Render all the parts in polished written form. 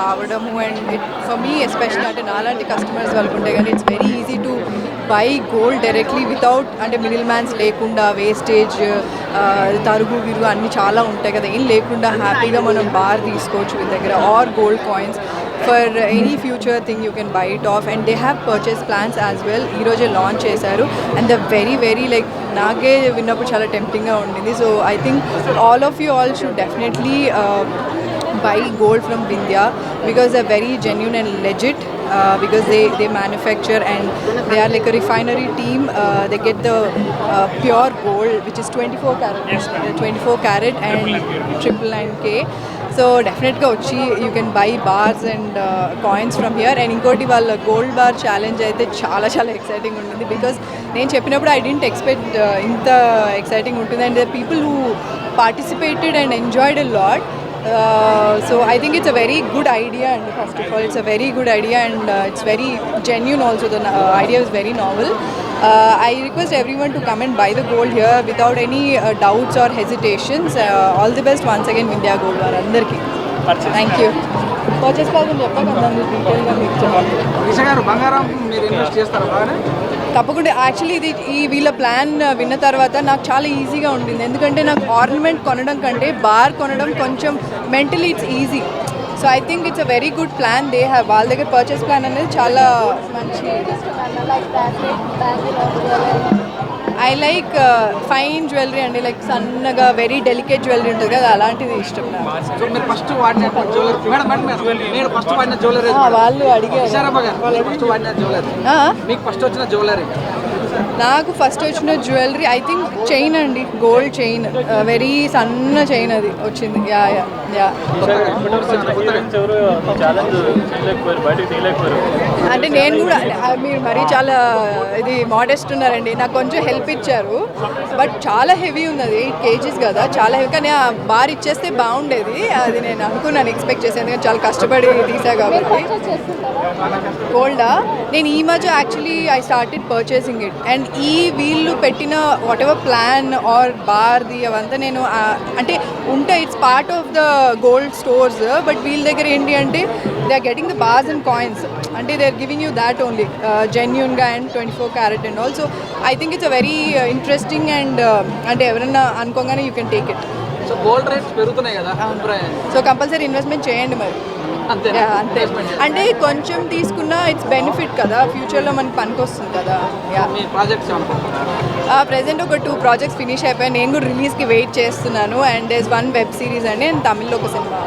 రావడము and for me especially అంటే నాలాంటి కస్టమర్స్ వాళ్ళకు ఉంటే కానీ it's very easy to buy gold directly without అంటే మిడిల్ మ్యాన్స్ లేకుండా వేస్టేజ్ తరుగు గిరుగు అన్నీ చాలా ఉంటాయి కదా, ఏం లేకుండా హ్యాపీగా మనం బార్ తీసుకోవచ్చు మీ దగ్గర or gold coins for any future thing you can buy it off. And they have purchase plans as well. ఈరోజే లాంచ్ చేశారు అండ్ ద వెరీ లైక్ నాకే విన్నప్పుడు చాలా టెంప్టింగ్గా ఉండింది. So I think all of you all should definitely buy gold from Vindhya because they're very genuine and legit, because they manufacture and they are like a refinery team. They get the pure gold which is 24 carat, 24 carat and 999K. So definitely వచ్చి you can buy bars and coins from here. And ఇంకోటి వాళ్ళ gold bar challenge అయితే చాలా exciting ఉంటుంది because నేను చెప్పినప్పుడు I didn't expect ఇంత exciting ఉంటుంది. And the people who participated and enjoyed a lot. So I think it's a very good idea, and first of all it's a very good idea, and it's very genuine also. The idea is very novel. I request everyone to come and buy the gold here without any doubts or hesitations. All the best once again Vindhya Gold Bar andarki. Thank you. Purchase కాదని చెప్పకండి డీటెయిల్గా మీకు చెప్పండి. బంగారం మీరు invest చేస్తారా బాగానే? తప్పకుండా. యాక్చువల్లీ ఇది ఈ వీళ్ళ ప్లాన్ విన్న తర్వాత నాకు చాలా ఈజీగా ఉండింది, ఎందుకంటే నాకు ఆర్నమెంట్ కొనడం కంటే బార్ కొనడం కొంచెం mentally it's easy. So I think it's a very good plan they have. వాళ్ళ దగ్గర పర్చేస్ ప్లాన్ అనేది చాలా మంచి. ఐ లైక్ ఫైన్ జ్యువెలరీ అండి, లైక్ సన్నగా వెరీ డెలికేట్ జ్యువెలరీ ఉంటుంది కదా, అలాంటిది ఇష్టం నాకు. వాళ్ళు అడిగారు. నాకు ఫస్ట్ వచ్చిన జ్యువెలరీ ఐ థింక్ చైన్ అండి, గోల్డ్ చైన్, వెరీ సన్న చైన్ అది వచ్చింది. అంటే నేను కూడా మీరు మరీ చాలా ఇది మోడెస్ట్ ఉన్నారండి, నాకు కొంచెం హెల్ప్ ఇచ్చారు. బట్ చాలా హెవీ ఉంది, అది 8 kgs కదా, చాలా హెవీ. కానీ ఆ బార్ ఇచ్చేస్తే బాగుండేది, అది నేను అనుకున్నాను, ఎక్స్పెక్ట్ చేశాను, ఎందుకంటే చాలా కష్టపడి తీసా కాబట్టి. గోల్డా నేను ఈ మధ్య actually I started purchasing it. And ఈ వీళ్ళు పెట్టిన వాట్ ఎవర్ ప్లాన్ ఆర్ బార్ది అవంతా నేను అంటే ఉంటే it's part of the gold stores. But వీళ్ళ దగ్గర ఏంటి అంటే they are getting the bars and coins, అంటే they are giving you that only జెన్యూన్గా and 24 carat and all. So I think it's a very interesting and అంటే ఎవరైనా అనుకోగానే you can take it. So gold rates పెరుగుతున్నాయి కదా, so compulsory investment చేయండి మరి. అంతే, అంటే కొంచెం తీసుకున్నా ఇట్స్ బెనిఫిట్ కదా, ఫ్యూచర్లో మనకి పనికి వస్తుంది కదా. ప్రెజెంట్ ఒక 2 projects ఫినిష్ అయిపోయాయి, నేను కూడా రిలీజ్కి వెయిట్ చేస్తున్నాను. And there is 1 web series అండి, అండ్ తమిళ్లో ఒక సినిమా.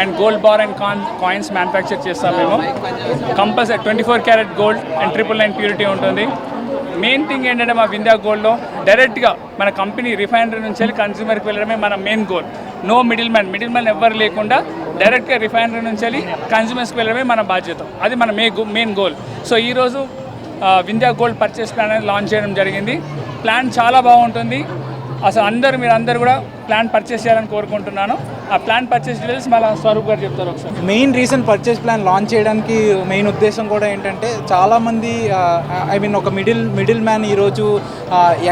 And gold bar and coins manufacture చేస్తాం మేము. Compulsory 24 carat gold and 999 purity ఉంటుంది. మెయిన్ థింగ్ ఏంటంటే మా వింధ్యా గోల్డ్లో డైరెక్ట్గా మన కంపెనీ రిఫైనరీ నుంచి వెళ్ళి కన్స్యూమర్కి వెళ్ళడమే మన main goal. No middle man ఎవ్వరు లేకుండా డైరెక్ట్గా రిఫైనరీ నుంచి వెళ్ళి కన్స్యూమర్స్కి వెళ్ళడమే మన బాధ్యత, అది మన మెయిన్ గోల్. సో ఈరోజు వింధ్యా గోల్డ్ పర్చేస్ ప్లాన్ అనేది లాంచ్ చేయడం జరిగింది. ప్లాన్ చాలా బాగుంటుంది. అసలు మీరందరూ కూడా ప్లాన్ పర్చేస్ చేయాలని కోరుకుంటున్నాను. ఆ ప్లాన్ పర్చేస్ డీటెయిల్స్ మళ్ళీ స్వరూప్ గారు చెప్తారు ఒకసారి. Main reason purchase plan launch చేయడానికి మెయిన్ ఉద్దేశం కూడా ఏంటంటే, చాలామంది ఐ మీన్ ఒక మిడిల్ మ్యాన్ ఈరోజు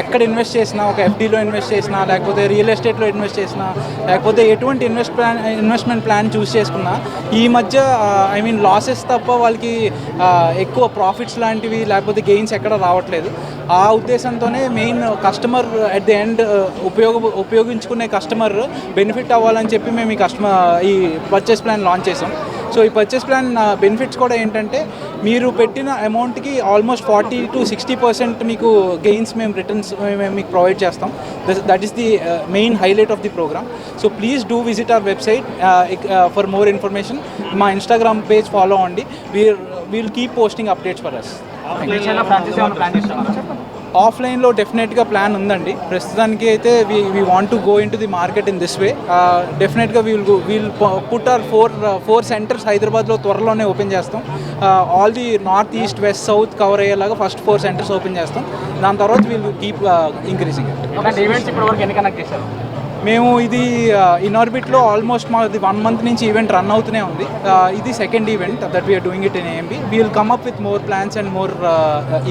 ఎక్కడ ఇన్వెస్ట్ చేసినా, ఒక ఎఫ్డీలో ఇన్వెస్ట్ చేసినా, లేకపోతే రియల్ ఎస్టేట్లో ఇన్వెస్ట్ చేసినా, లేకపోతే ఎటువంటి ఇన్వెస్ట్మెంట్ ప్లాన్ చూస్ చేసుకున్నా ఈ మధ్య ఐ మీన్ లాసెస్ తప్ప వాళ్ళకి ఎక్కువ ప్రాఫిట్స్ లాంటివి లేకపోతే గెయిన్స్ ఎక్కడ రావట్లేదు. ఆ ఉద్దేశంతోనే main customer at the end ఉపయోగించుకునే కస్టమర్ బెనిఫిట్ అవ్వాలని చెప్పి మేము ఈ పర్చేస్ ప్లాన్ లాంచ్ చేసాం. సో ఈ పర్చేస్ ప్లాన్ బెనిఫిట్స్ కూడా ఏంటంటే, మీరు పెట్టిన అమౌంట్కి ఆల్మోస్ట్ 40 to 60% మీకు గెయిన్స్ మేము రిటర్న్స్ మీకు ప్రొవైడ్ చేస్తాం. That is the main highlight of the program. So please do visit our website for more information. మా ఇన్స్టాగ్రామ్ పేజ్ ఫాలో అవ్వండి. We'll keep posting updates for us. ఆఫ్లైన్లో డెఫినెట్గా plan ఉందండి. ప్రస్తుతానికి అయితే we want to go into the market in this way. డెఫినెట్గా we'll put our 4 centers హైదరాబాద్లో త్వరలోనే ఓపెన్ చేస్తాం. All the north east west south cover అయ్యేలాగా ఫస్ట్ 4 centers ఓపెన్ చేస్తాం. దాని తర్వాత వీల్ కీప్ ఇంక్రీజింగ్. మేము ఇది ఇన్ఆర్బిట్లో ఆల్మోస్ట్ మాది 1 month నుంచి ఈవెంట్ రన్ అవుతూనే ఉంది. ఇది second event that we're doing it in AMB. We will come up with more plans and more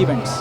events.